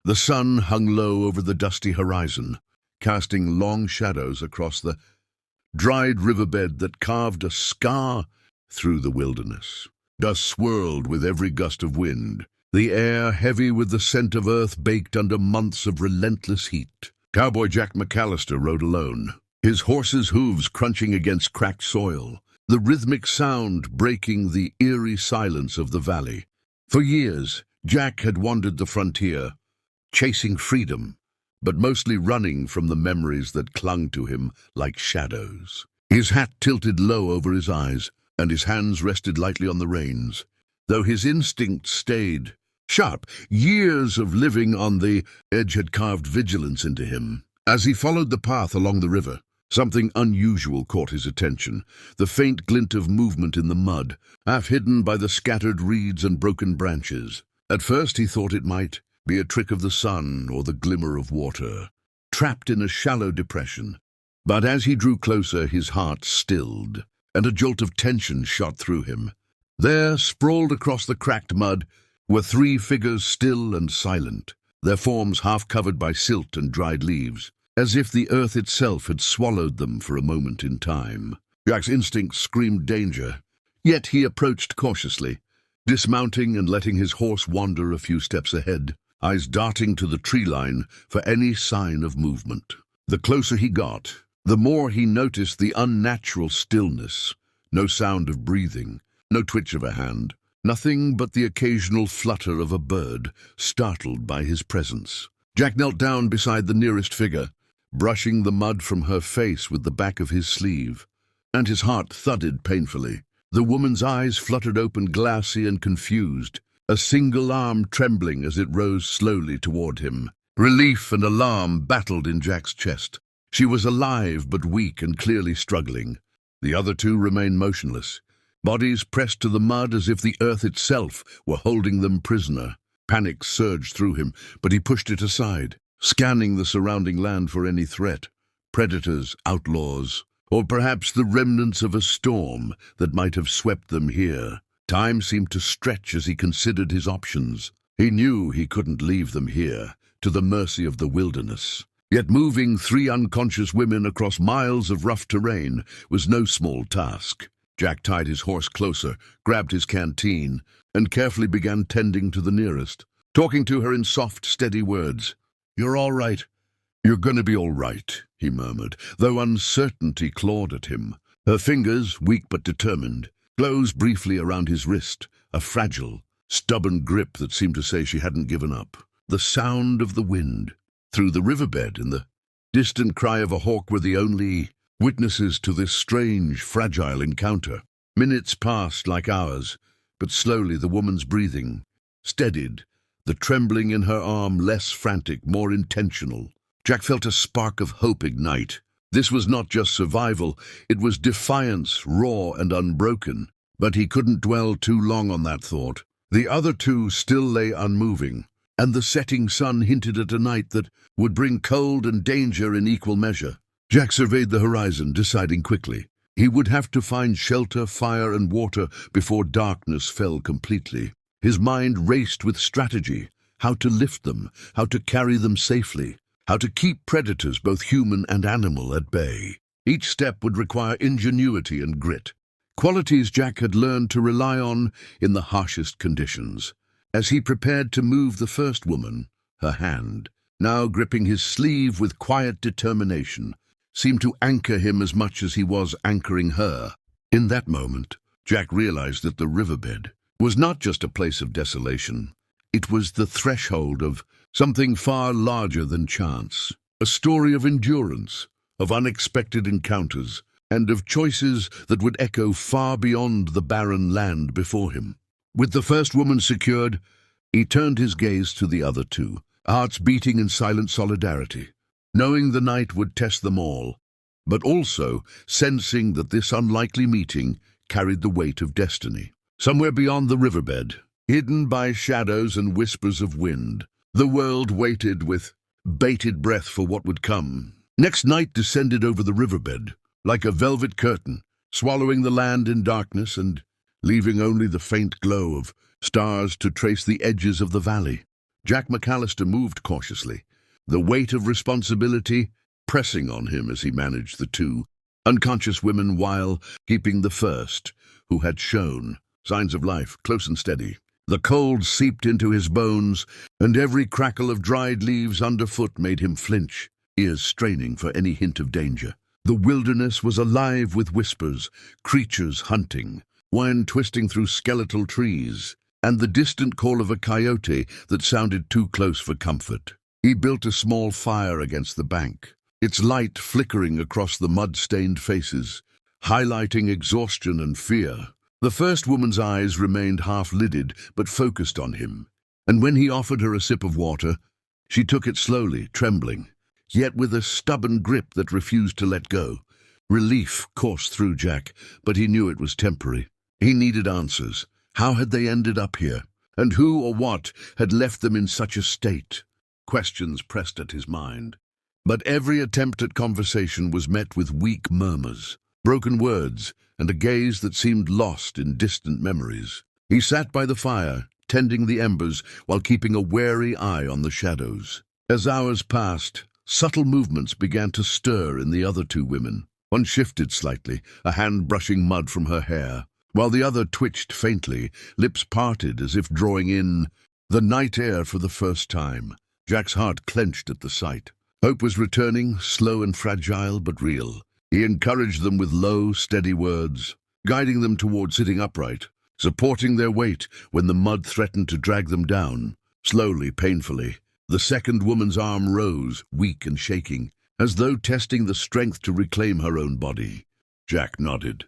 The sun hung low over the dusty horizon, casting long shadows across the dried riverbed that carved a scar through the wilderness. Dust swirled with every gust of wind, the air heavy with the scent of earth baked under months of relentless heat. Cowboy Jack McAllister rode alone, his horse's hooves crunching against cracked soil, the rhythmic sound breaking the eerie silence of the valley. For years, Jack had wandered the frontier, chasing freedom, but mostly running from the memories that clung to him like shadows. His hat tilted low over his eyes, and his hands rested lightly on the reins. Though his instincts stayed sharp, years of living on the edge had carved vigilance into him. As he followed the path along the river, something unusual caught his attention, the faint glint of movement in the mud, half hidden by the scattered reeds and broken branches. At first he thought it might be a trick of the sun or the glimmer of water, trapped in a shallow depression. But as he drew closer, his heart stilled, and a jolt of tension shot through him. There, sprawled across the cracked mud, were three figures still and silent, their forms half covered by silt and dried leaves, as if the earth itself had swallowed them for a moment in time. Jack's instincts screamed danger, yet he approached cautiously, dismounting and letting his horse wander a few steps ahead, eyes darting to the tree line for any sign of movement. The closer he got, the more he noticed the unnatural stillness. No sound of breathing, no twitch of a hand, nothing but the occasional flutter of a bird, startled by his presence. Jack knelt down beside the nearest figure, brushing the mud from her face with the back of his sleeve, and his heart thudded painfully. The woman's eyes fluttered open, glassy and confused, a single arm trembling as it rose slowly toward him. Relief and alarm battled in Jack's chest. She was alive but weak and clearly struggling. The other two remained motionless, bodies pressed to the mud as if the earth itself were holding them prisoner. Panic surged through him, but he pushed it aside, scanning the surrounding land for any threat, predators, outlaws, or perhaps the remnants of a storm that might have swept them here. Time seemed to stretch as he considered his options. He knew he couldn't leave them here, to the mercy of the wilderness. Yet moving three unconscious women across miles of rough terrain was no small task. Jack tied his horse closer, grabbed his canteen, and carefully began tending to the nearest, talking to her in soft, steady words. "You're all right. You're gonna be all right," he murmured, though uncertainty clawed at him. Her fingers, weak but determined, closed briefly around his wrist, a fragile, stubborn grip that seemed to say she hadn't given up. The sound of the wind through the riverbed and the distant cry of a hawk were the only witnesses to this strange, fragile encounter. Minutes passed like hours, but slowly the woman's breathing steadied, the trembling in her arm less frantic, more intentional. Jack felt a spark of hope ignite. This was not just survival, it was defiance, raw and unbroken. But he couldn't dwell too long on that thought. The other two still lay unmoving, and the setting sun hinted at a night that would bring cold and danger in equal measure. Jack surveyed the horizon, deciding quickly. He would have to find shelter, fire and water before darkness fell completely. His mind raced with strategy, how to lift them, how to carry them safely, how to keep predators, both human and animal, at bay. Each step would require ingenuity and grit, qualities Jack had learned to rely on in the harshest conditions. As he prepared to move the first woman, her hand, now gripping his sleeve with quiet determination, seemed to anchor him as much as he was anchoring her. In that moment, Jack realized that the riverbed was not just a place of desolation. It was the threshold of something far larger than chance, a story of endurance, of unexpected encounters, and of choices that would echo far beyond the barren land before him. With the first woman secured, he turned his gaze to the other two, hearts beating in silent solidarity, knowing the night would test them all, but also sensing that this unlikely meeting carried the weight of destiny. Somewhere beyond the riverbed, hidden by shadows and whispers of wind, the world waited with bated breath for what would come. Next night descended over the riverbed, like a velvet curtain, swallowing the land in darkness and leaving only the faint glow of stars to trace the edges of the valley. Jack McAllister moved cautiously, the weight of responsibility pressing on him as he managed the two unconscious women while keeping the first, who had shown signs of life, close and steady. The cold seeped into his bones, and every crackle of dried leaves underfoot made him flinch, ears straining for any hint of danger. The wilderness was alive with whispers, creatures hunting, wind twisting through skeletal trees, and the distant call of a coyote that sounded too close for comfort. He built a small fire against the bank, its light flickering across the mud-stained faces, highlighting exhaustion and fear. The first woman's eyes remained half-lidded but focused on him, and when he offered her a sip of water, she took it slowly, trembling, yet with a stubborn grip that refused to let go. Relief coursed through Jack, but he knew it was temporary. He needed answers. How had they ended up here? And who or what had left them in such a state? Questions pressed at his mind. But every attempt at conversation was met with weak murmurs, broken words, and a gaze that seemed lost in distant memories. He sat by the fire, tending the embers while keeping a wary eye on the shadows. As hours passed, subtle movements began to stir in the other two women. One shifted slightly, a hand brushing mud from her hair, while the other twitched faintly, lips parted as if drawing in the night air for the first time. Jack's heart clenched at the sight. Hope was returning, slow and fragile but real. He encouraged them with low, steady words, guiding them toward sitting upright, supporting their weight when the mud threatened to drag them down. Slowly, painfully, the second woman's arm rose, weak and shaking, as though testing the strength to reclaim her own body. Jack nodded.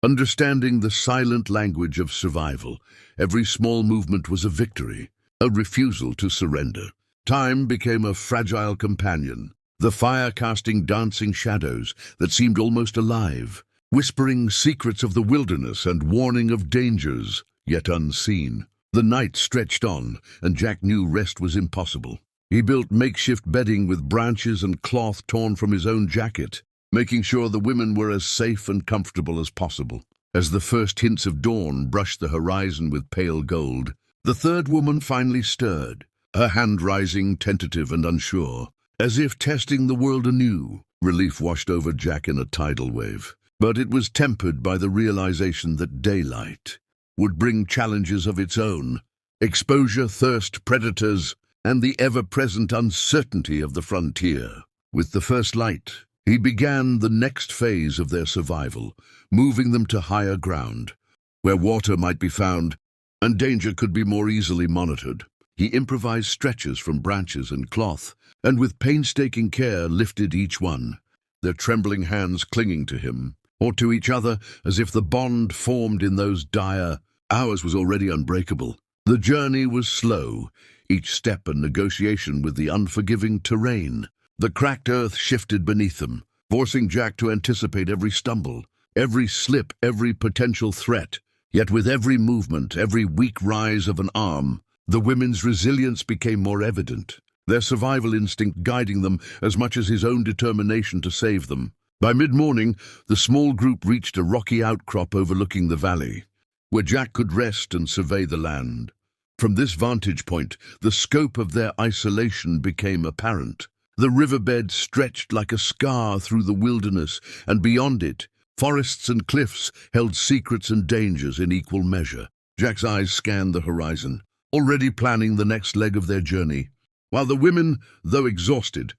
Understanding the silent language of survival, every small movement was a victory, a refusal to surrender. Time became a fragile companion, the fire casting dancing shadows that seemed almost alive, whispering secrets of the wilderness and warning of dangers, yet unseen. The night stretched on, and Jack knew rest was impossible. He built makeshift bedding with branches and cloth torn from his own jacket, making sure the women were as safe and comfortable as possible. As the first hints of dawn brushed the horizon with pale gold, the third woman finally stirred, her hand rising, tentative and unsure, as if testing the world anew. Relief washed over Jack in a tidal wave, but it was tempered by the realization that daylight would bring challenges of its own: exposure, thirst, predators, and the ever-present uncertainty of the frontier. With the first light, he began the next phase of their survival, moving them to higher ground, where water might be found and danger could be more easily monitored. He improvised stretchers from branches and cloth, and with painstaking care lifted each one, their trembling hands clinging to him, or to each other as if the bond formed in those dire hours was already unbreakable. The journey was slow, each step a negotiation with the unforgiving terrain. The cracked earth shifted beneath them, forcing Jack to anticipate every stumble, every slip, every potential threat. Yet with every movement, every weak rise of an arm, the women's resilience became more evident, their survival instinct guiding them as much as his own determination to save them. By mid-morning, the small group reached a rocky outcrop overlooking the valley, where Jack could rest and survey the land. From this vantage point, the scope of their isolation became apparent. The riverbed stretched like a scar through the wilderness, and beyond it, forests and cliffs held secrets and dangers in equal measure. Jack's eyes scanned the horizon, already planning the next leg of their journey, while the women, though exhausted,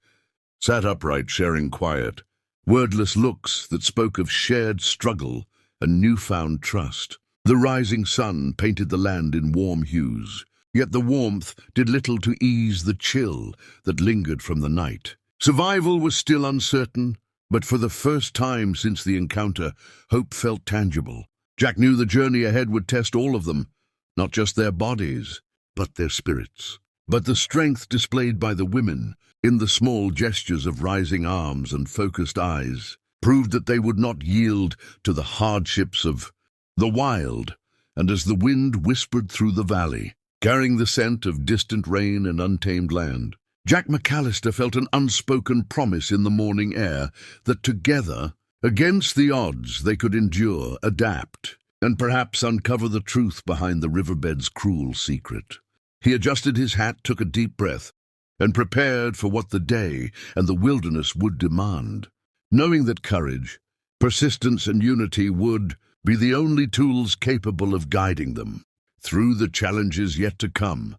sat upright, sharing quiet, wordless looks that spoke of shared struggle and newfound trust. The rising sun painted the land in warm hues, yet the warmth did little to ease the chill that lingered from the night. Survival was still uncertain, but for the first time since the encounter, hope felt tangible. Jack knew the journey ahead would test all of them, not just their bodies, but their spirits. But the strength displayed by the women, in the small gestures of rising arms and focused eyes, proved that they would not yield to the hardships of the wild. And as the wind whispered through the valley, carrying the scent of distant rain and untamed land, Jack McAllister felt an unspoken promise in the morning air that together, against the odds, they could endure, adapt, and perhaps uncover the truth behind the riverbed's cruel secret. He adjusted his hat, took a deep breath, and prepared for what the day and the wilderness would demand, knowing that courage, persistence, and unity would be the only tools capable of guiding them through the challenges yet to come.